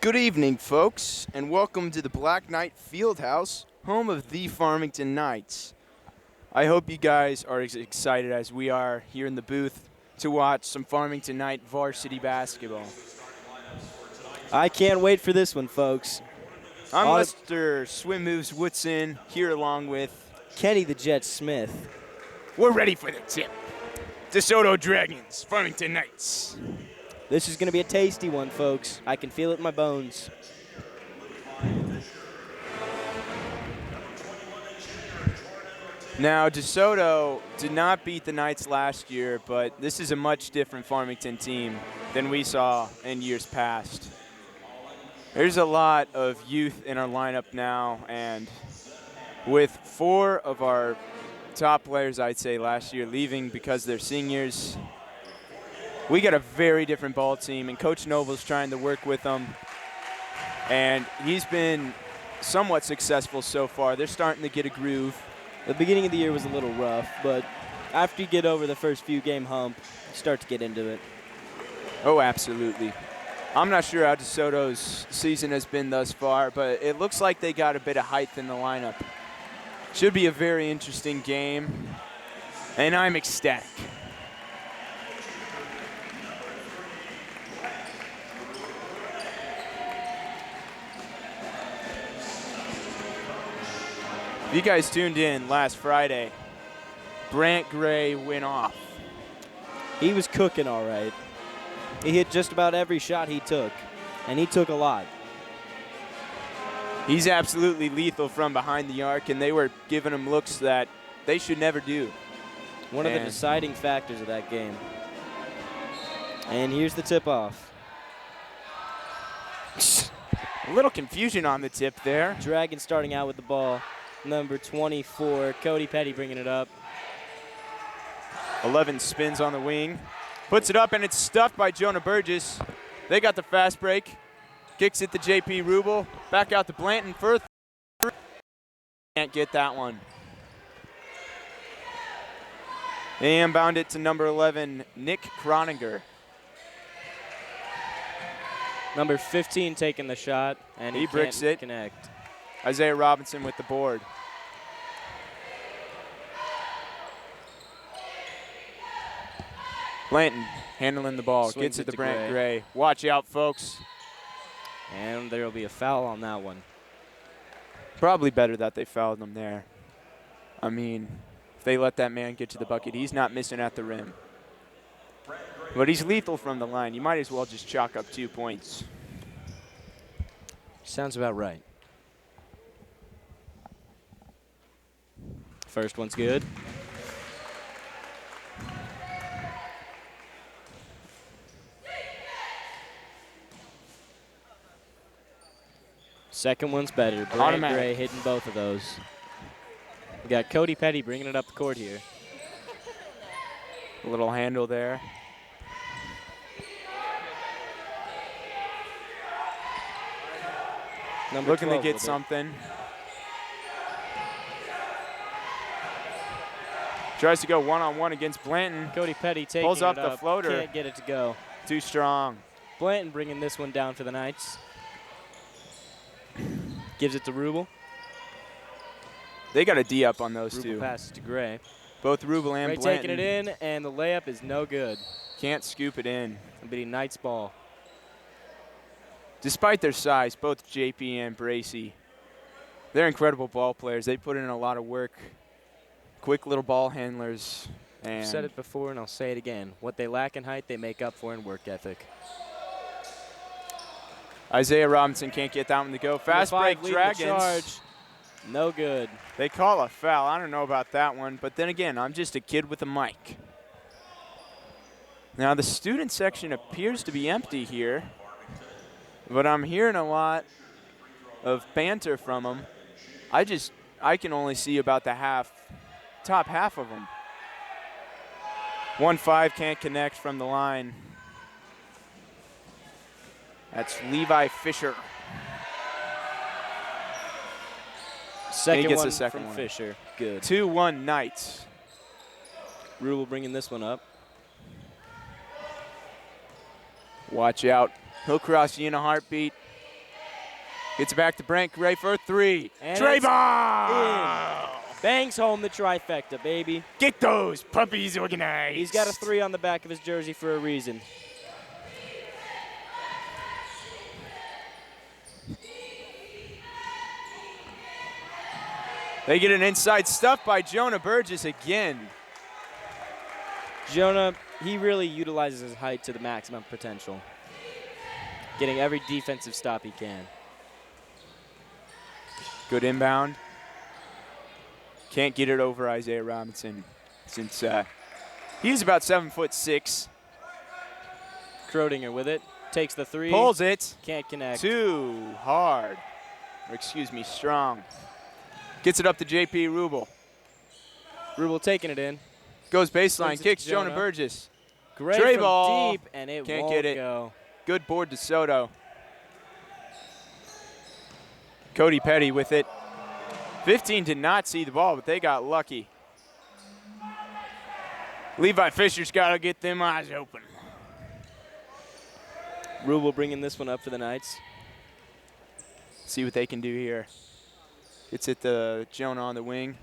Good evening, folks, and welcome to the Black Knight Fieldhouse, home of the Farmington Knights. I hope you guys are as excited as we are here in the booth to watch some Farmington Knight varsity basketball. I can't wait for this one, folks. I'm Lester Swim Moves Woodson, here along with Kenny the Jet Smith. We're ready for the tip. Desoto Dragons, Farmington Knights. This is going to be a tasty one, folks. I can feel it in my bones. Now, Desoto did not beat the Knights last year, but this is a much different Farmington team than we saw in years past. There's a lot of youth in our lineup now, and with 4 of our top players, I'd say, last year leaving because they're seniors, we got a very different ball team, and Coach Noble's trying to work with them, and he's been somewhat successful so far. They're starting to get a groove. The beginning of the year was a little rough, but after you get over the first few game hump, you start to get into it. Oh, absolutely. I'm not sure how DeSoto's season has been thus far, but it looks like they got a bit of height in the lineup. Should be a very interesting game, and I'm ecstatic. If you guys tuned in last Friday, Brant Gray went off. He was cooking all right. He hit just about every shot he took, and he took a lot. He's absolutely lethal from behind the arc, and they were giving him looks that they should never do. One of the deciding factors of that game. And here's the tip-off. A little confusion on the tip there. Dragon starting out with the ball. Number 24, Cody Petty bringing it up. 11 spins on the wing. Puts it up, and it's stuffed by Jonah Burgess. They got the fast break. Kicks it to J.P. Rubel. Back out to Blanton. Firth. Can't get that one. They inbound it to number 11, Nick Croninger. Number 15 taking the shot, and he bricks can't it. Connect. Isaiah Robinson with the board. Blanton handling the ball. Swings Gets it to Brant Brant Gray. Watch out, folks. And there will be a foul on that one. Probably better that they fouled him there. I mean, if they let that man get to the bucket, he's not missing at the rim. But he's lethal from the line. You might as well just chalk up 2 points. Sounds about right. First one's good. Second one's better. Brant Gray hitting both of those. We got Cody Petty bringing it up the court here. A little handle there. Looking to get something. Tries to go one-on-one against Blanton. Cody Petty taking pulls up it the floater. Can't get it to go. Too strong. Blanton bringing this one down for the Knights. Gives it to Rubel. They got a D up on those Rubel two. passes to Gray. Both Rubel and Gray Blanton. taking it in, and the layup is no good. Can't scoop it in. It'll be Knights ball. Despite their size, both JP and Bracey, they're incredible ball players. They put in a lot of work. Quick little ball handlers. I've said it before, and I'll say it again. What they lack in height, they make up for in work ethic. Isaiah Robinson can't get that one to go. Fast break Dragons. Charge. No good. They call a foul. I don't know about that one. But then again, I'm just a kid with a mic. Now, the student section appears to be empty here. But I'm hearing a lot of banter from them. I can only see about the top half of them. 1-5 can't connect from the line. That's Levi Fisher. Second one from Fisher. Good. 2-1 Knights. Rubel bringing this one up. Watch out. He'll cross you in a heartbeat. Gets it back to Brent Gray for 3. And Trey it's ball! Bangs home the trifecta, baby. Get those puppies organized. He's got a 3 on the back of his jersey for a reason. They get an inside stuff by Jonah Burgess again. Jonah, he really utilizes his height to the maximum potential, getting every defensive stop he can. Good inbound. Can't get it over Isaiah Robinson since he's about 7'6". Krodinger with it. Takes the 3. Pulls it. Can't connect. Too hard. Or excuse me, strong. Gets it up to JP Rubel. Rubel taking it in. Goes baseline. It Kicks to Jonah Burgess. Great Trey from ball. deep, and it Can't won't get it. go. Good board to Soto. Cody Petty with it. 15 did not see the ball, but they got lucky. Levi Fisher's got to get them eyes open. Rubel bringing this one up for the Knights. See what they can do here. Gets it to Jonah on the wing.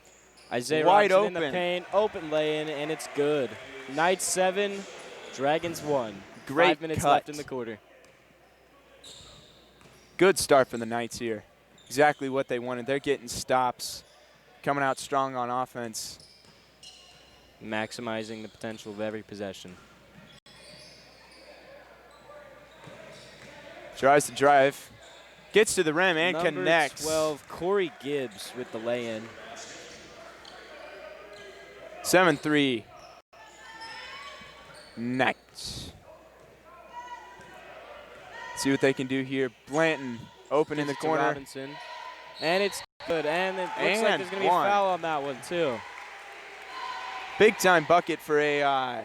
Isaiah Wide Robinson open. in the paint, open lay-in, and it's good. Knights 7, Dragons 1. Great 5 minutes cut. left in the quarter. Good start for the Knights here. Exactly what they wanted. They're getting stops, coming out strong on offense. Maximizing the potential of every possession. Tries to drive. Gets to the rim and Number connects. 12, Corey Gibbs with the lay-in. 7-3. Knights. See what they can do here. Blanton open in the Gives it to corner. Robinson. And it's good. And it looks like And there's going to be a one. foul on that one, too. Big time bucket for AI.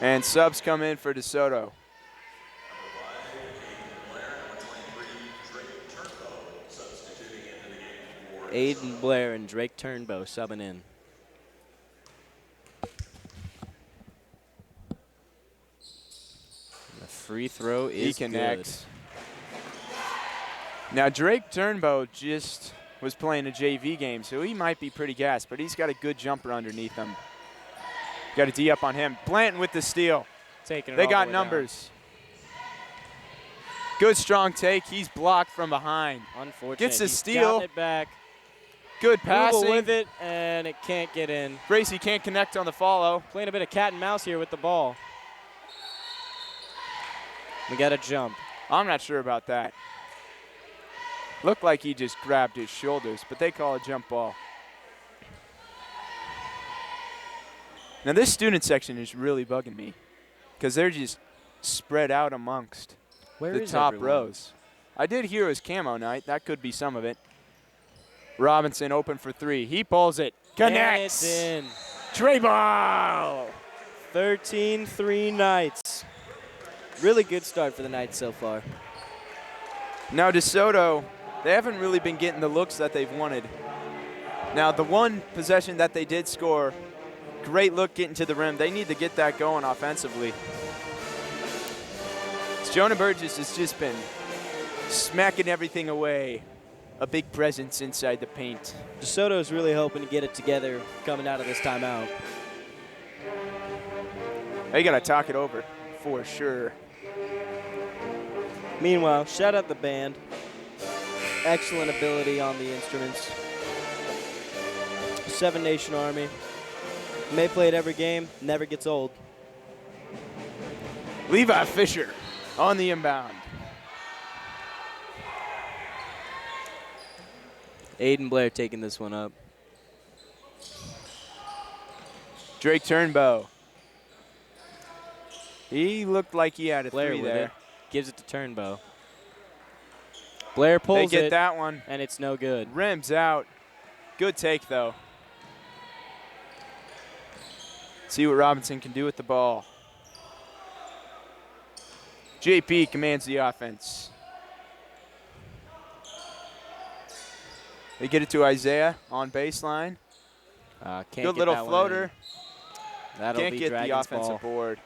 And subs come in for Desoto. Aiden Blair and Drake Turnbow subbing in. The free throw is He connects. Now Drake Turnbow just was playing a JV game, so he might be pretty gassed, but he's got a good jumper underneath him. Got a D up on him. Blanton with the steal. Taking it They all got the way numbers. Good strong take. He's blocked from behind. down. Unfortunate. Gets the He's steal. gotten it back. Good Passing passing. with it, and it can't get in. Gracie can't connect on the follow. Playing a bit of cat and mouse here with the ball. We got a jump. I'm not sure about that. Looked like he just grabbed his shoulders, but they call a jump ball. Now this student section is really bugging me because they're just spread out amongst the top rows. I did hear it was camo night. That could be some of it. Robinson open for 3. He pulls it. Connects. And it's in. Trey ball. 13-3 Knights. Really good start for the Knights so far. Now DeSoto, they haven't really been getting the looks that they've wanted. Now the one possession that they did score, great look getting to the rim. They need to get that going offensively. Jonah Burgess has just been smacking everything away. A big presence inside the paint. DeSoto's really hoping to get it together coming out of this timeout. They got to talk it over for sure. Meanwhile, shout out the band. Excellent ability on the instruments. Seven Nation Army. May play it every game, never gets old. Levi Fisher on the inbound. Aiden Blair taking this one up. Drake Turnbow. He looked like he had a Blair 3 with there. it. Gives it to Turnbow. Blair pulls They get it, that one. and it's no good. Rims out. Good take, though. See what Robinson can do with the ball. JP commands the offense. They get it to Isaiah on baseline. Can't Good get little that one floater. in. That'll Can't be get the Dragons offensive ball. board.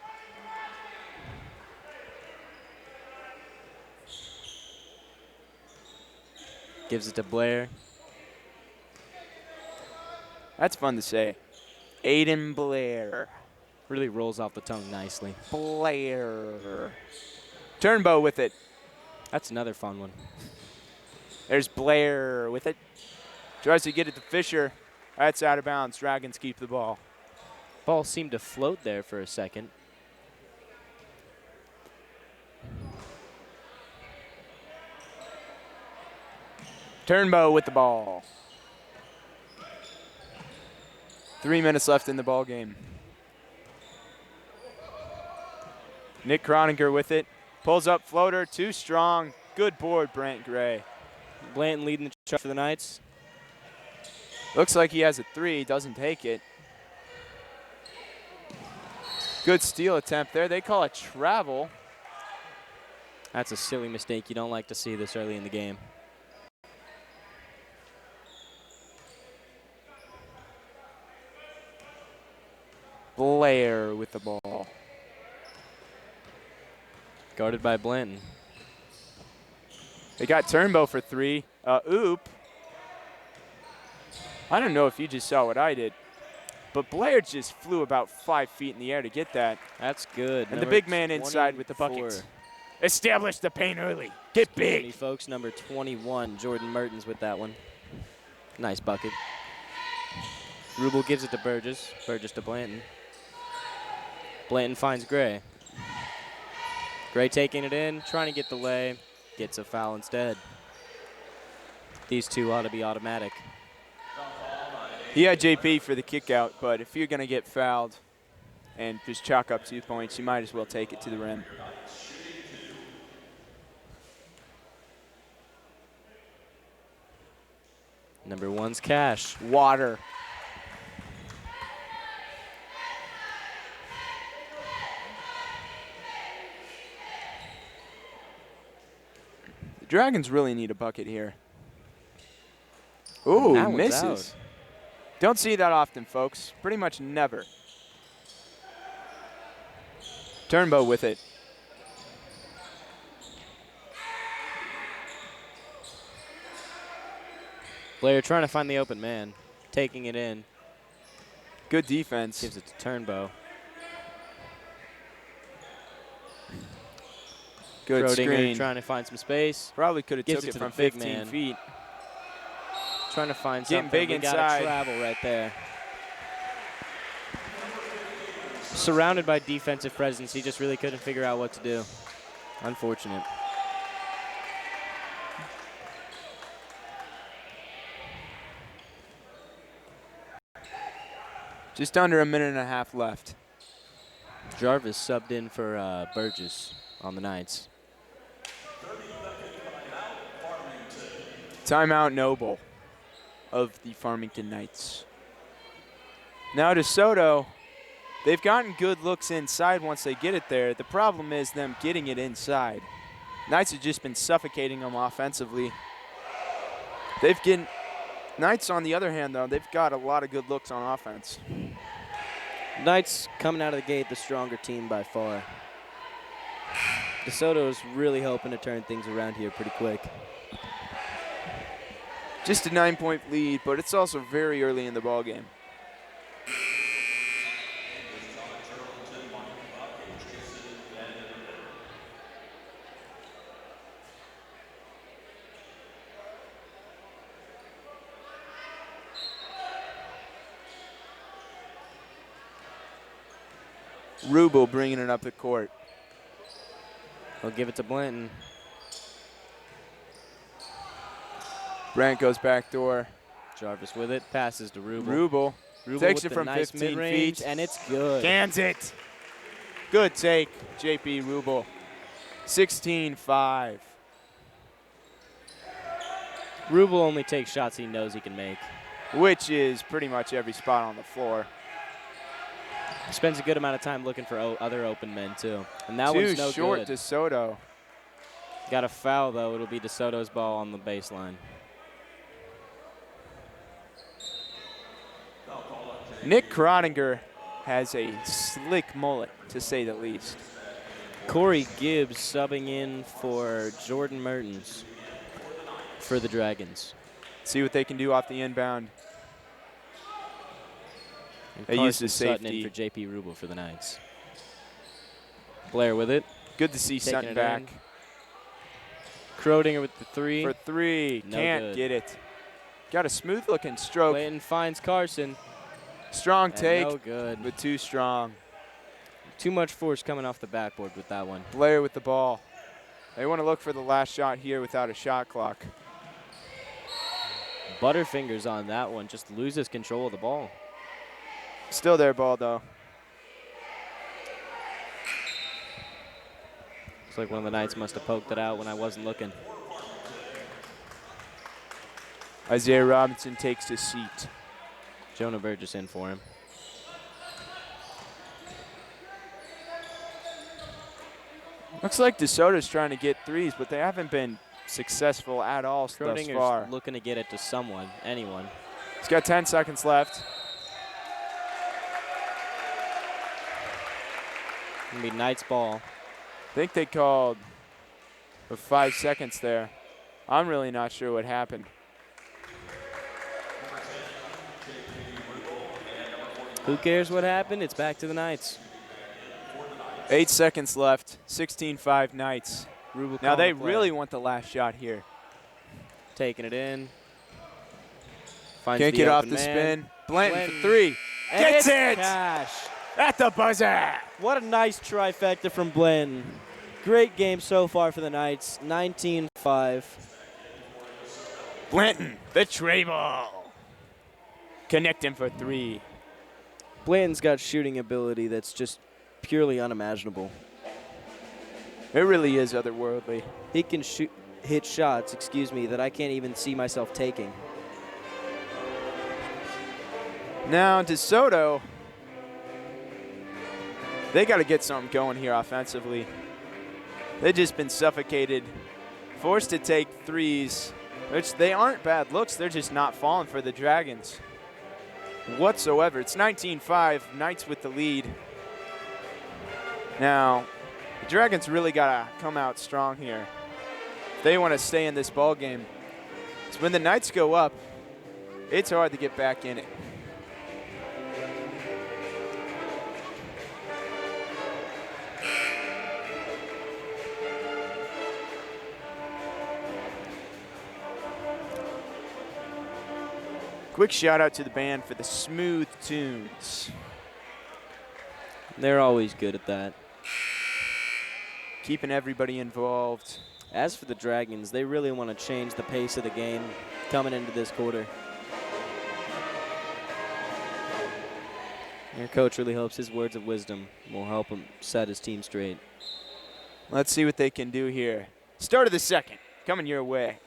Gives it to Blair. That's fun to say. Aiden Blair. Really rolls off the tongue nicely. Blair. Turnbow with it. That's another fun one. There's Blair with it. Tries to get it to Fisher. That's out of bounds. Dragons keep the ball. Ball seemed to float there for a second. Turnbow with the ball. 3 minutes left in the ball game. Nick Croninger with it. Pulls up floater, too strong. Good board, Brant Gray. Blanton leading the charge for the Knights. Looks like he has a 3, doesn't take it. Good steal attempt there. They call it travel. That's a silly mistake. You don't like to see this early in the game. Blair with the ball. Guarded by Blanton. They got Turnbow for 3. Oop. I don't know if you just saw what I did, but Blair just flew about 5 feet in the air to get that. That's good. And the big man inside with the buckets. Establish the paint early. Get big. Folks, number 21, Jordan Mertens with that one. Nice bucket. Rubel gives it to Burgess. Burgess to Blanton. Blanton finds Gray. Gray taking it in, trying to get the lay. Gets a foul instead. These two ought to be automatic. He had JP for the kick out, but if you're going to get fouled and just chalk up 2 points, you might as well take it to the rim. Number 1's Cash. Water. The Dragons really need a bucket here. Ooh, misses. Out. Don't see that often, folks. Pretty much never. Turnbow with it. Blair trying to find the open man. Taking it in. Good defense. Gives it to Turnbow. Good screen. Trying to find some space. Probably could have took it to from the big 15 man. feet. Trying to find Getting something. big We inside. got a travel right there. Surrounded by defensive presence, he just really couldn't figure out what to do. Unfortunate. Just under a minute and a half left. Jarvis subbed in for Burgess on the Knights. Timeout Noble of the Farmington Knights. Now Desoto, they've gotten good looks inside once they get it there. The problem is them getting it inside. Knights have just been suffocating them offensively. Knights, on the other hand, though, they've got a lot of good looks on offense. Knights coming out of the gate the stronger team by far. Desoto is really hoping to turn things around here pretty quick. Just a 9-point lead, but it's also very early in the ballgame. Rubel bringing it up the court. He'll give it to Blanton. Brant goes back door. Jarvis with it, passes to Rubel. Rubel takes it from nice 15 mid-range, feet. and it's good. Cans it. Good take, JP Rubel. 16-5. Rubel only takes shots he knows he can make. Which is pretty much every spot on the floor. Spends a good amount of time looking for other open men, too. And that one's no Too short good. Desoto. Got a foul, though. It'll be Desoto's ball on the baseline. Nick Croninger has a slick mullet, to say the least. Corey Gibbs subbing in for Jordan Mertens. for the Dragons. See what they can do off the inbound. And They use Carson the Sutton safety. in for J.P. Rubel for the Knights. Blair with it. Good to see Taking Sutton it back. in. Krodinger with the three. For three. No Can't good. get it. Got a smooth-looking stroke. Blanton finds Carson. Strong And take, no good. but too strong. Too much force coming off the backboard with that one. Blair with the ball. They want to look for the last shot here without a shot clock. Butterfingers on that one. Just loses control of the ball. Still their ball, though. Looks like one of the Knights must have poked it out when I wasn't looking. Isaiah Robinson takes his seat. Jonah Burgess in for him. Looks like Desoto's trying to get threes, but they haven't been successful at all thus far. Krodinger's looking to get it to someone, anyone. He's got 10 seconds left. Gonna be Knights ball. I think they called for 5 seconds there. I'm really not sure what happened. Who cares what happened? It's back to the Knights. 8 seconds left. 16-5 Knights. Rubel Now they calling the play. really want the last shot here. Taking it in. Finds Can't the get off open the man. spin. Blanton for Blanton. 3. And Gets it's it! Cash. At the buzzer! What a nice trifecta from Blanton. Great game so far for the Knights. 19-5. Blanton, the tray ball. Connecting for 3. Blanton's got shooting ability that's just purely unimaginable. It really is otherworldly. He can hit shots, that I can't even see myself taking. Now, DeSoto, they got to get something going here offensively. They've just been suffocated, forced to take threes, which they aren't bad looks. They're just not falling for the Dragons whatsoever. It's 19-5, Knights with the lead. Now, the Dragons really got to come out strong here if they want to stay in this ball game. So when the Knights go up, it's hard to get back in it. Quick shout out to the band for the smooth tunes. They're always good at that. Keeping everybody involved. As for the Dragons, they really want to change the pace of the game coming into this quarter. Their coach really hopes his words of wisdom will help him set his team straight. Let's see what they can do here. Start of the second, coming your way.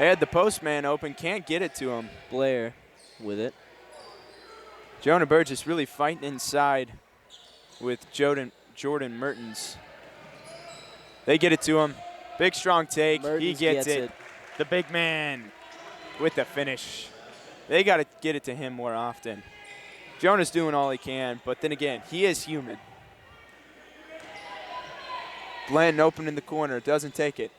They had the postman open, can't get it to him. Blair with it. Jonah Burgess really fighting inside with Jordan Mertens. They get it to him. Big, strong take. Mertens He gets gets it. it. The big man with the finish. They got to get it to him more often. Jonah's doing all he can, but then again, he is human. Blanton open in the corner, doesn't take it.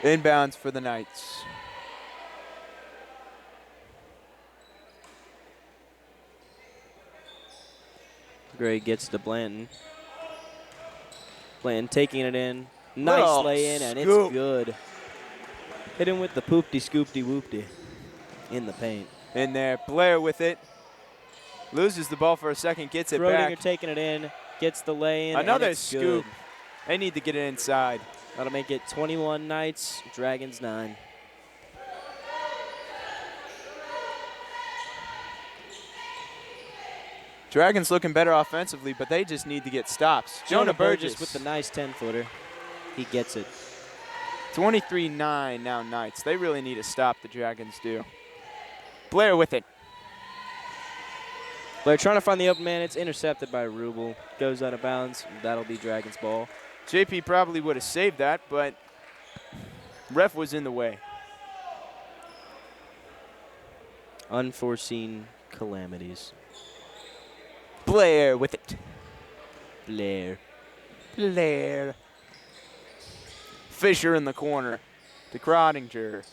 Inbounds for the Knights. Gray gets to Blanton. Blanton taking it in. Nice Little lay in, and scoop. it's good. Hit him with the poopty scoopty whoopty in the paint. In there, Blair with it. Loses the ball for a second, gets it Krodinger back. taking it in, gets the lay in. Another and it's scoop. Good. They need to get it inside. That'll make it 21 Knights, Dragons 9. Dragons looking better offensively, but they just need to get stops. Jonah Burgess with the nice 10-footer. He gets it. 23-9 now Knights. They really need to stop, the Dragons do. Blair with it. Blair trying to find the open man. It's intercepted by Rubel. Goes out of bounds. That'll be Dragons ball. JP probably would have saved that, but ref was in the way. Unforeseen calamities. Blair with it. Blair. Blair. Fisher in the corner to Crottinger.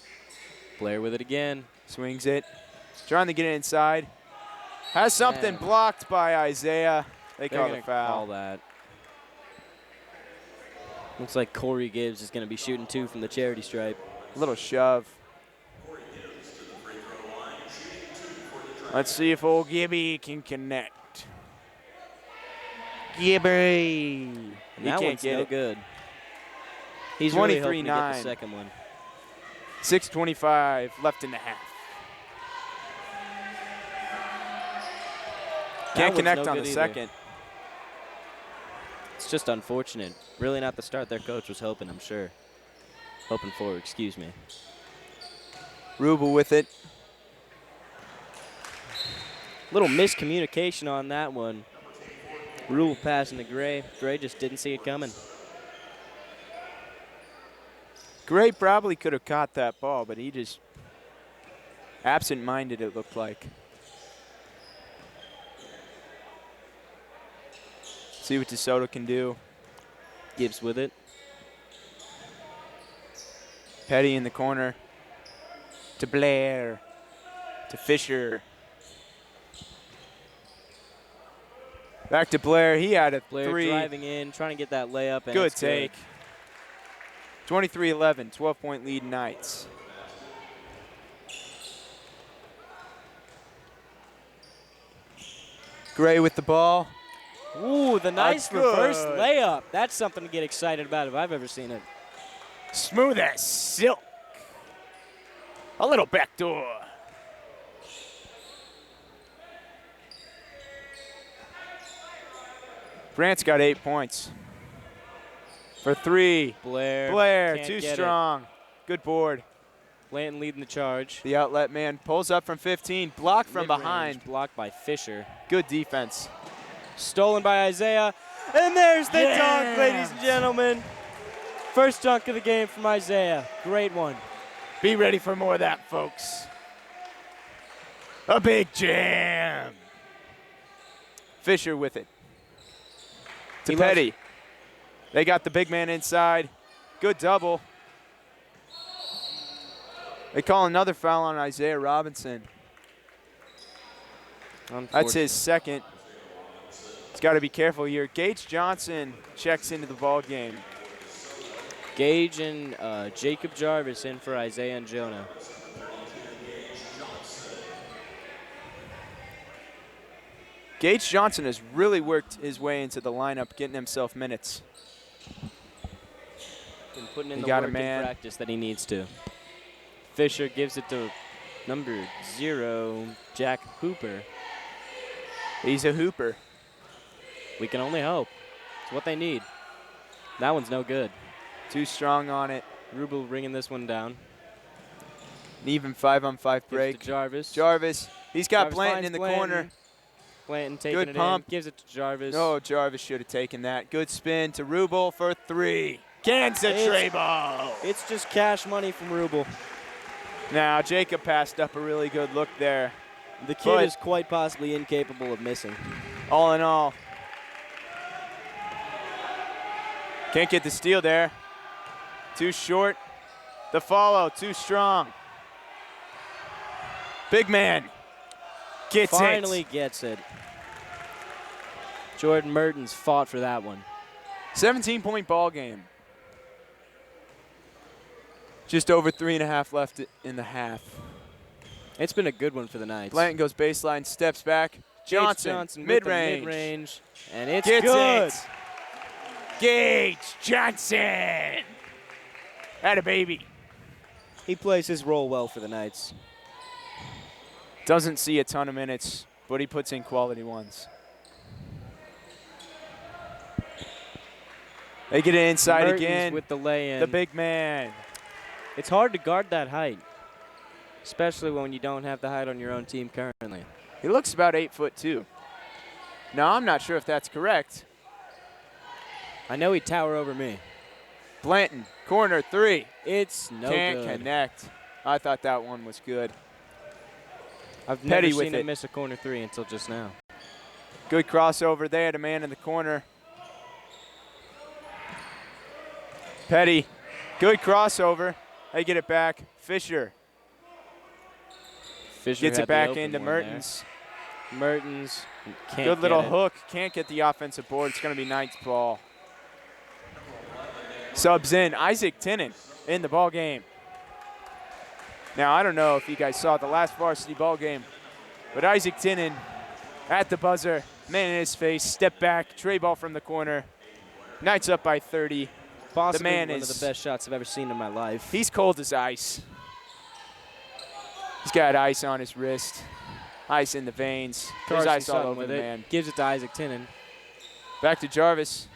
Blair with it again. Swings it. Trying to get it inside. Has something blocked by Isaiah. They're call the foul. Call that. Looks like Corey Gibbs is going to be shooting 2 from the charity stripe. A little shove. Let's see if old Gibby can connect. Gibby. And that one's no good. He's 23-9. really hoping to get the second one. 6:25 left in the half. Can't connect on the second. It's just unfortunate. Really not the start their coach was hoping, I'm sure. Hoping for, excuse me. Rubel with it. Little miscommunication on that one. Rubel passing to Gray. Gray just didn't see it coming. Gray probably could have caught that ball, but he just absent-minded, it looked like. See what Desoto can do. Gibbs with it. Petty in the corner. To Blair. To Fisher. Back to Blair. He had a Blair 3. driving in, trying to get that layup. And Good it's take. 23-11, 12-point lead Knights. Gray with the ball. Ooh, the nice That's reverse good. layup. That's something to get excited about if I've ever seen it. Smooth as silk. A little backdoor. Brant's got 8 points. For 3. Blair Too strong. Good board. Blanton leading the charge. The outlet man pulls up from 15. Blocked from behind. Blocked by Fisher. Good defense. Stolen by Isaiah. And there's the dunk, ladies and gentlemen. First dunk of the game from Isaiah. Great one. Be ready for more of that, folks. A big jam. Fisher with it. To Petty. They got the big man inside. Good double. They call another foul on Isaiah Robinson. That's his second. He's got to be careful here. Gage Johnson checks into the ball game. Gage and Jacob Jarvis in for Isaiah and Jonah. Gage Johnson has really worked his way into the lineup, getting himself minutes. Been putting in He the got work a man. in practice that he needs to. Fisher gives it to number 0, Jack Hooper. He's a hooper. We can only hope. It's what they need. That one's no good. Too strong on it. Rubel ringing this one down. An even 5-on-5 break. Gives to Jarvis. Jarvis. He's got Jarvis Blanton finds in the Blanton. corner. Blanton taking Good it pump. in. Gives it to Jarvis. No, Jarvis should have taken that. Good spin to Rubel for 3. Kansas tray ball. It's just cash money from Rubel. Now, Jacob passed up a really good look there. The kid is quite possibly incapable of missing. All in all. Can't get the steal there. Too short. The follow, too strong. Big man gets it. Finally gets it. Jordan Mertens fought for that one. 17-point ball game. Just over 3.5 left in the half. It's been a good one for the Knights. Blanton goes baseline, steps back. Johnson mid-range. Mid-range. And it's Gets good. it. Gage Johnson. Atta baby. He plays his role well for the Knights. Doesn't see a ton of minutes, but he puts in quality ones. They get it inside Mertens again. with the lay-in. The big man. It's hard to guard that height, especially when you don't have the height on your own team currently. He looks about 8'2". Now, I'm not sure if that's correct. I know he'd tower over me. Blanton, corner 3. It's no Can't good. connect. I thought that one was good. I've Petty never with seen it. him miss a corner three until just now. Good crossover. They had a man in the corner. Petty, good crossover. They get it back. Fisher Fisher gets had it the back open into one Mertens. there. Mertens can't Good little get it. hook. Can't get the offensive board. It's going to be Knight's ball. Subs in. Isaac Tinnen in the ball game. Now, I don't know if you guys saw the last varsity ball game, but Isaac Tinnen at the buzzer, man in his face, step back, tray ball from the corner. Knights up by 30. Possibly the man one is of the best shots I've ever seen in my life. He's cold as ice. He's got ice on his wrist, ice in the veins. There's Carson ice all Sutton over with the it. man. Gives it to Isaac Tinnen. Back to Jarvis,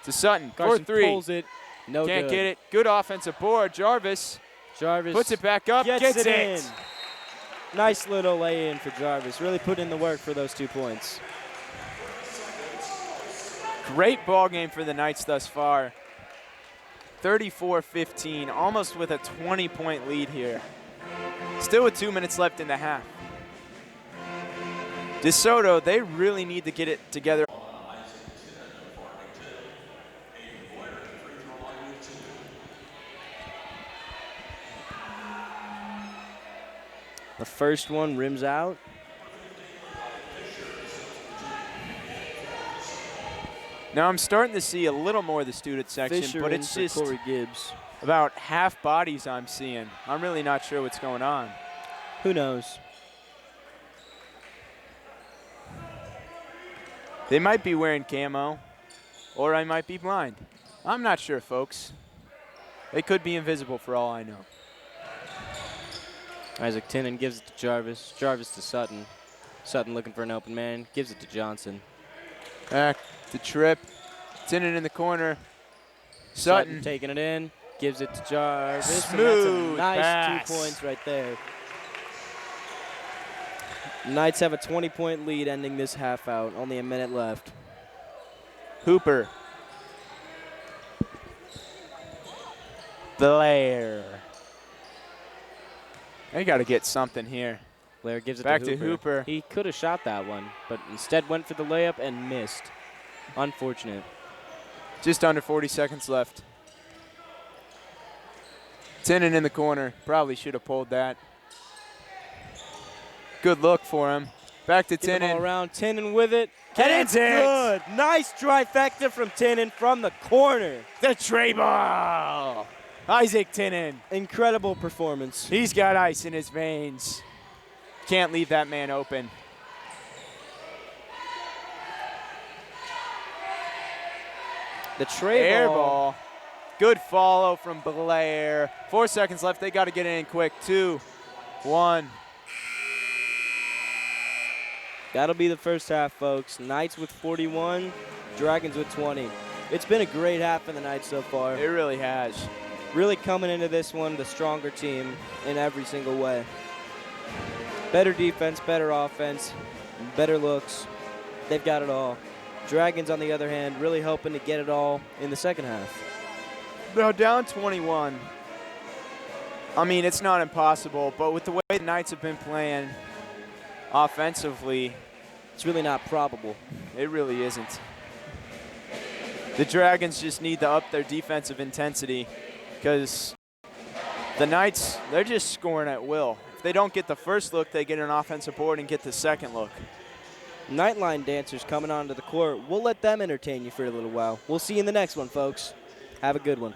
to Sutton, Carson 4-3. pulls it. No Can't good. get it. Good offensive board. Jarvis puts it back up, gets it in. Nice little lay-in for Jarvis. Really put in the work for those 2 points. Great ball game for the Knights thus far. 34-15, almost with a 20-point lead here. Still with 2 minutes left in the half. Desoto, they really need to get it together. The first one rims out. Now I'm starting to see a little more of the student section, Fisher but in it's for just Corey Gibbs. about half bodies I'm seeing. I'm really not sure what's going on. Who knows? They might be wearing camo, or I might be blind. I'm not sure, folks. They could be invisible for all I know. Isaac Tinnen gives it to Jarvis. Jarvis to Sutton. Sutton looking for an open man. Gives it to Johnson. Back to Tripp. Tinnen in the corner. Sutton. Taking it in. Gives it to Jarvis. Smooth and that's a nice pass. 2 points right there. Knights have a 20-point lead ending this half out. Only a minute left. Hooper. Blair. They got to get something here. Blair gives it Back to to Hooper. He could have shot that one, but instead went for the layup and missed. Unfortunate. Just under 40 seconds left. Tinnen in the corner. Probably should have pulled that. Good look for him. Back to Get the ball Tinnen. around. Tinnen with it. Gets it. Good. Nice trifecta from Tinnen from the corner. The tray ball. Isaac Tinnen. Incredible performance. He's got ice in his veins. Can't leave that man open. The tray Air ball. Good follow from Blair. 4 seconds left. They got to get it in quick. 2, 1. That'll be the first half, folks. Knights with 41, Dragons with 20. It's been a great half for the Knights so far. It really has. Really coming into this one, the stronger team in every single way. Better defense, better offense, better looks. They've got it all. Dragons, on the other hand, really hoping to get it all in the second half. Now down 21. I mean, it's not impossible, but with the way the Knights have been playing offensively, It's really not probable. it really isn't. The Dragons just need to up their defensive intensity because the Knights, they're just scoring at will. If they don't get the first look, they get an offensive board and get the second look. Nightline dancers coming onto the court. We'll let them entertain you for a little while. We'll see you in the next one, folks. Have a good one.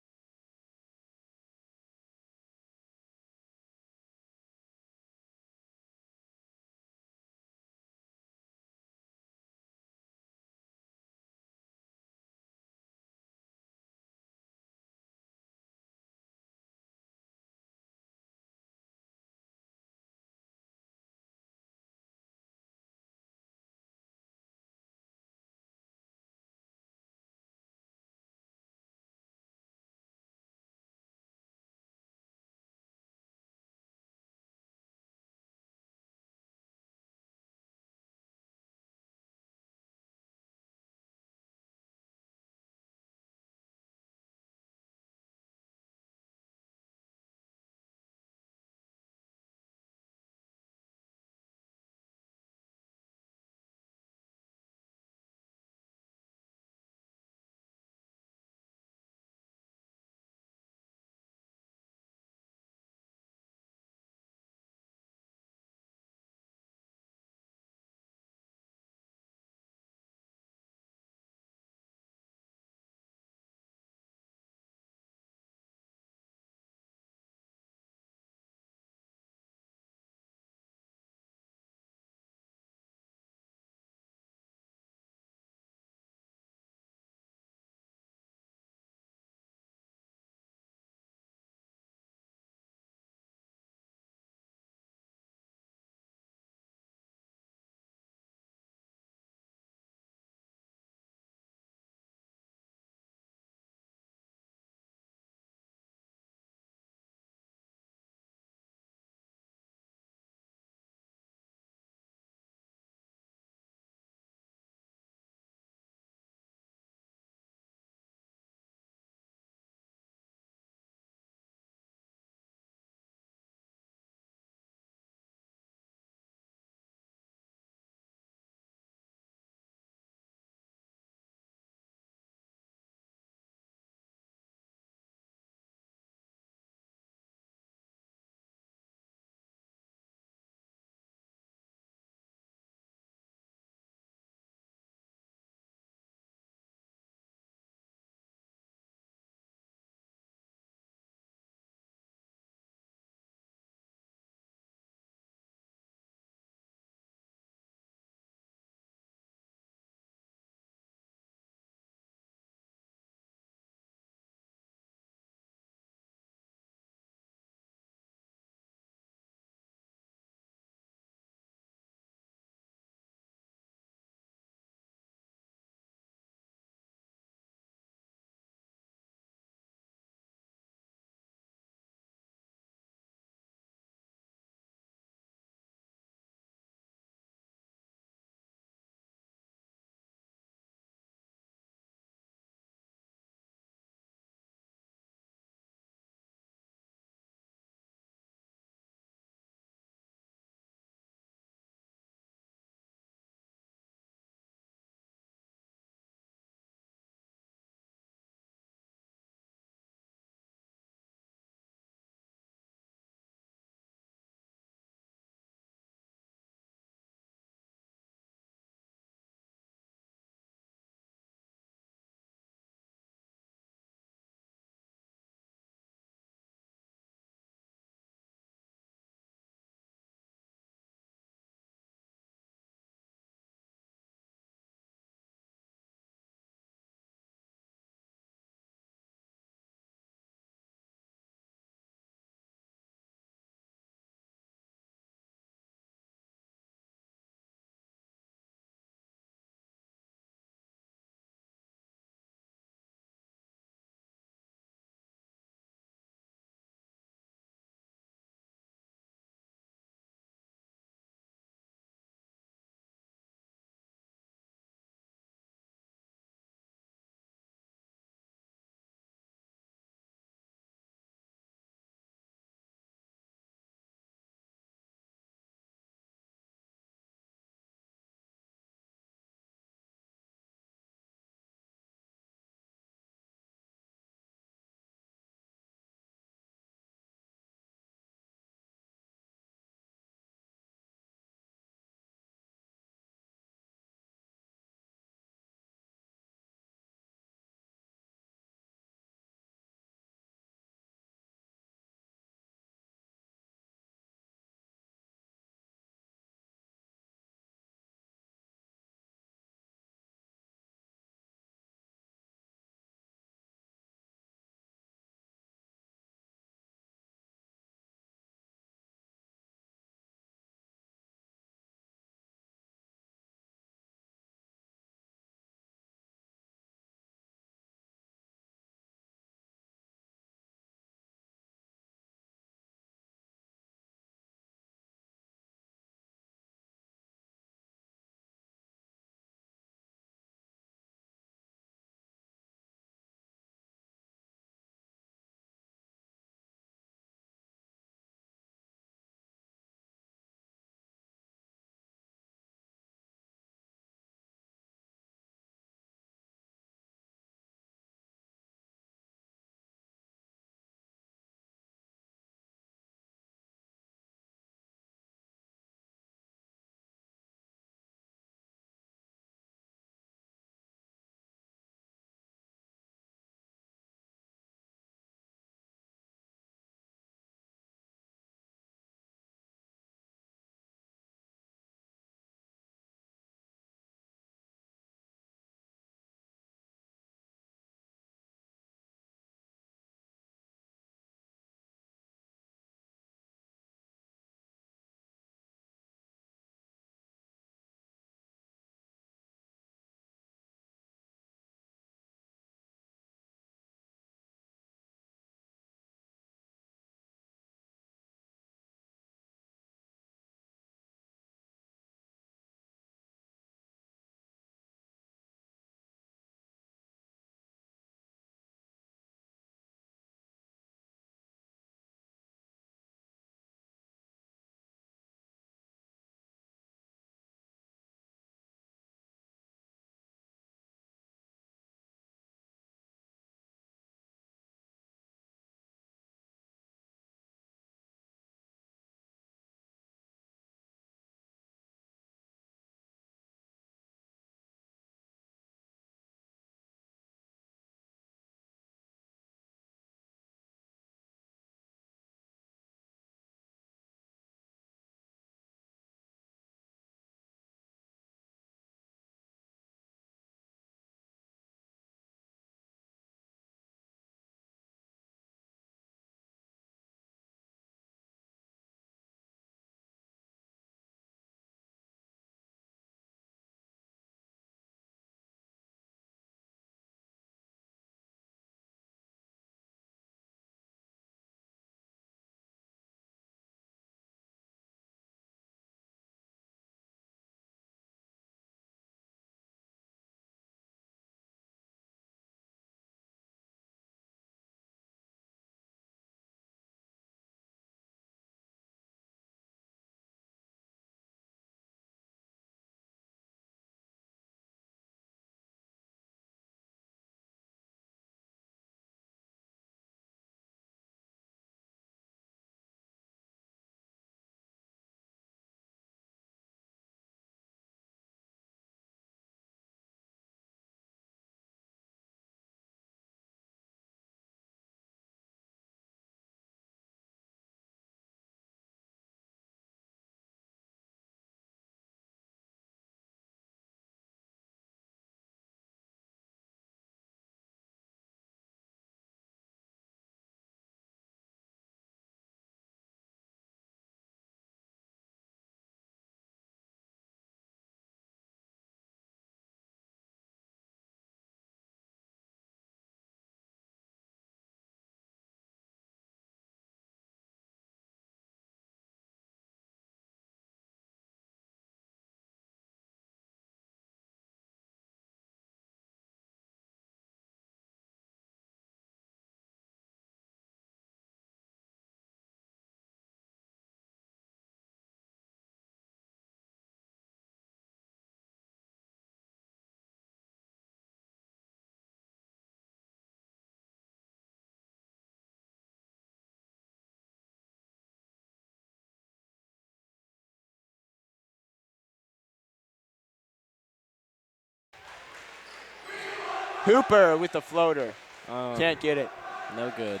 Hooper with the floater. Oh, Can't get it. no good.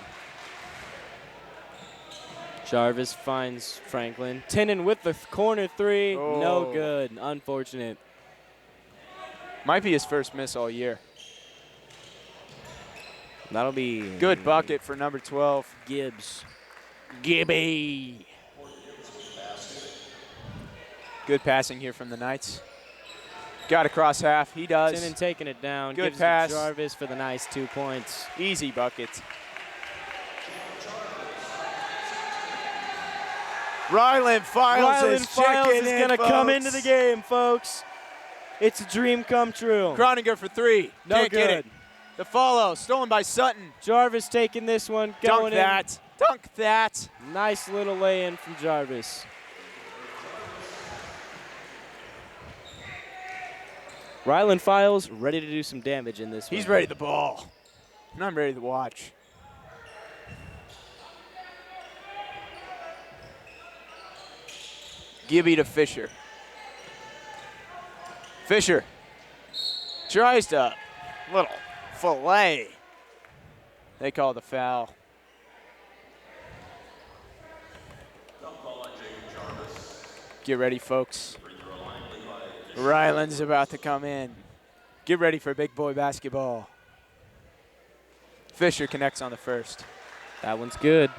Jarvis finds Franklin. Tenen with the corner three. Oh. No good. Unfortunate. Might be his first miss all year. That'll be Good bucket for number 12. Gibbs. Gibby. Good passing here from the Knights. Got across half. He does. Tenen taking it down. Good Gives pass. to Jarvis for the nice 2 points. Easy bucket. Ryland Files is going to come into the game, folks. It's a dream come true. Groninger for 3. No Can't good. get it. The follow, stolen by Sutton. Jarvis taking this one. Dunk Going that. Dunk that. in. Nice little lay-in from Jarvis. Ryland Files ready to do some damage in this one. He's ready to ball. And I'm ready to watch. Gibby to Fisher. Fisher tries to little fillet. They call the foul. Get ready, folks. Ryland's about to come in. Get ready for big boy basketball. Fisher connects on the first. That one's good.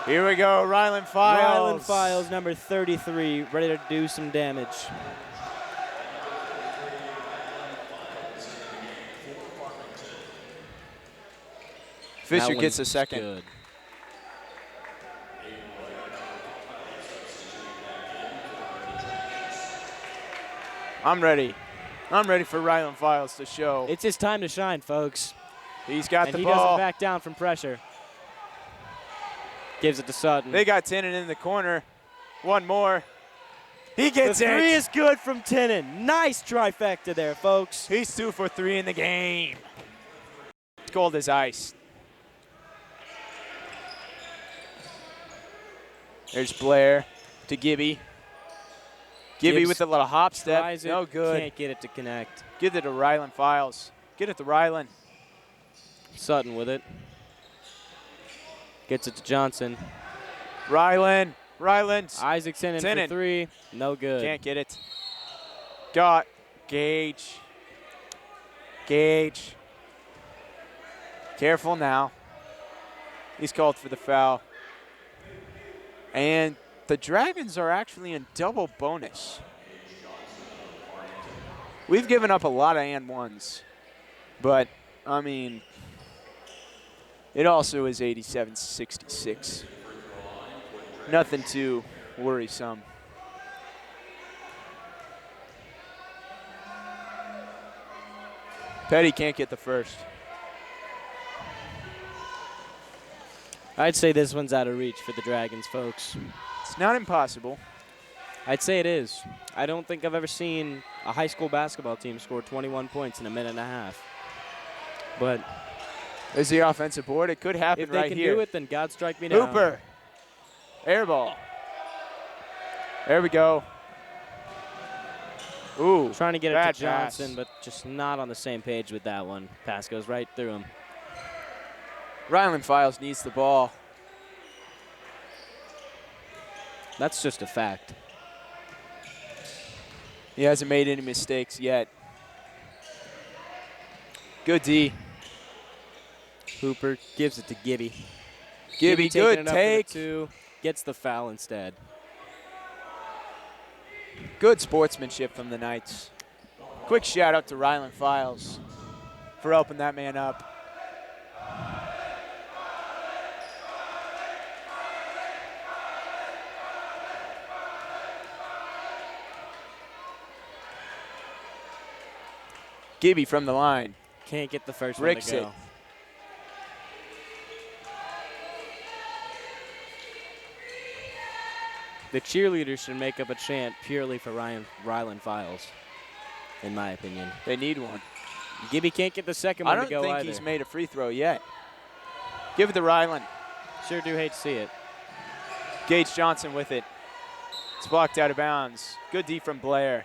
Here we go, Ryland Files. Ryland Files, number 33, ready to do some damage. Fisher That gets a one's second. Good. I'm ready. I'm ready for Ryland Files to show. It's his time to shine, folks. He's got And the he ball. doesn't back down from pressure. Gives it to Sutton. They got Tenen in the corner. One more. He gets the three it. is good from Tenen. Nice trifecta there, folks. He's 2 for 3 in the game. It's cold as ice. There's Blair to Gibby. Gibby Gibbs with a little hop step. Tries it, No good. Can't get it to connect. Give it to Ryland Files. Get it to Ryland. Sutton with it. Gets it to Johnson. Ryland. Isaacson in Tenen. for 3. No good. Can't get it. Got Gage. Careful now. He's called for the foul. And the Dragons are actually in double bonus. We've given up a lot of and ones. But, I mean, it also is 87-66. Nothing too worrisome. Petty can't get the first. I'd say this one's out of reach for the Dragons, folks. It's not impossible. I'd say it is. I don't think I've ever seen a high school basketball team score 21 points in a minute and a half. But There's the offensive board. It could happen if they right can here. do it, then God strike me down. Hooper. Air ball. There we go. Ooh. Trying to get it bad to Johnson, pass. but just not on the same page with that one. Pass goes right through him. Ryland Files needs the ball. That's just a fact. He hasn't made any mistakes yet. Good D. Hooper gives it to Gibby. Gibby, taking good it up for the take. 2, gets the foul instead. Good sportsmanship from the Knights. Quick shout out to Ryland Files for helping that man up. Gibby from the line. Can't get the first Ricks one to go. it. The cheerleaders should make up a chant purely for Ryland Files, in my opinion. They need one. Gibby can't get the second I one don't to go think either. he's made a free throw yet. Give it to Ryland. Sure do hate to see it. Gage Johnson with it. It's blocked out of bounds. Good D from Blair.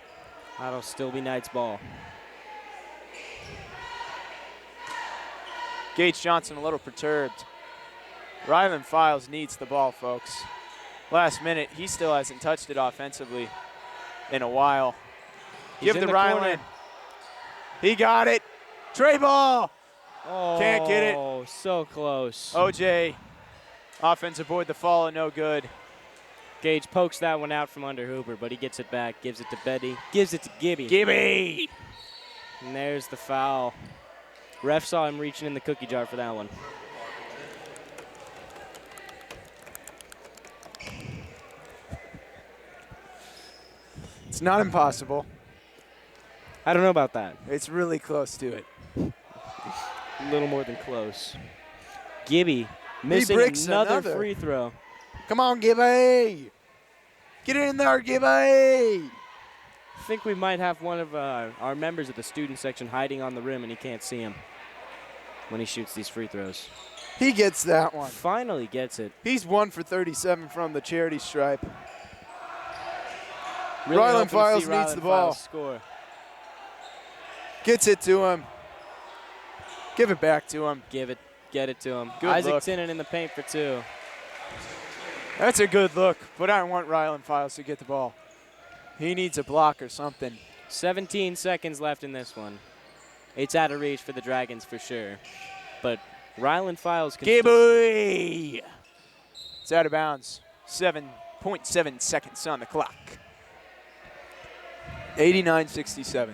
That'll still be Knights ball. Gage Johnson a little perturbed. Rylan Files needs the ball, folks. Last minute, he still hasn't touched it offensively in a while. He's Give in to the Rylan. corner. He got it. Tray ball. Oh, Can't get it. Oh, so close. OJ, offensive board, the follow, no good. Gage pokes that one out from under Hooper, but he gets it back, gives it to Betty, gives it to Gibby. Gibby. And there's the foul. Ref saw him reaching in the cookie jar for that one. It's not impossible. I don't know about that. It's really close to it. A little more than close. Gibby missing bricks another another. free throw. Come on, Gibby. Get in there, Gibby. I think we might have one of our members of the student section hiding on the rim, and he can't see him when he shoots these free throws. He gets that one. Finally gets it. He's 1 for 37 from the charity stripe. Really Rylan hoping to Files see needs Rylan the ball. Files score. Gets it to him. Give it back to him. Get it to him. Good Isaac look. Tinnen in the paint for 2. That's a good look, but I want Rylan Files to get the ball. He needs a block or something. 17 seconds left in this one. It's out of reach for the Dragons for sure. But Rylan Files can Gibby! It's out of bounds. 7.7 seconds on the clock. 89-67.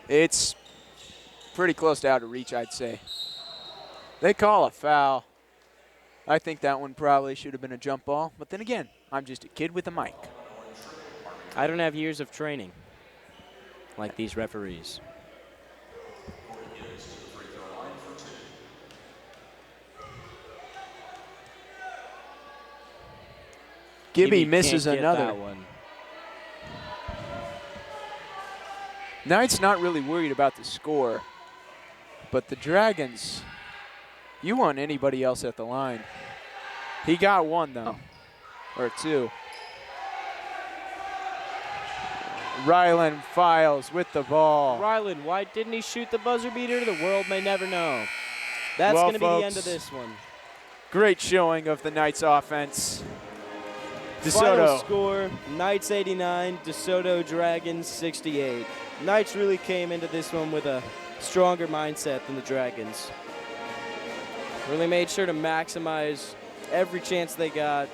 It's pretty close to out of reach, I'd say. They call a foul. I think that one probably should have been a jump ball. But then again, I'm just a kid with a mic. I don't have years of training like these referees. Gibby misses can't get another. that one. Knight's not really worried about the score, but the Dragons, you want anybody else at the line. He got one, though, or 2. Rylan Files with the ball. Rylan, why didn't he shoot the buzzer beater? The world may never know. That's Well, going to be the folks, end of this one. Great showing of the Knights offense. Final Desoto. score, Knights 89, Desoto Dragons 68. Knights really came into this one with a stronger mindset than the Dragons. Really made sure to maximize every chance they got,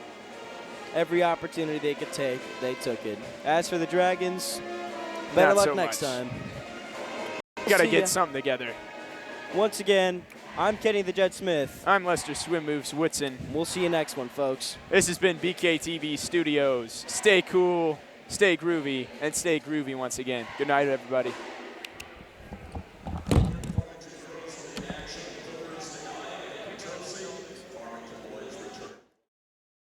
every opportunity they could take, they took it. As for the Dragons, better Not luck so next much. time. Got to See get ya. something together. Once again, I'm Kenny the Jet Smith. I'm Lester Swim Moves Woodson. We'll see you next one, folks. This has been BKTV Studios. Stay cool, stay groovy, and stay groovy once again. Good night, everybody.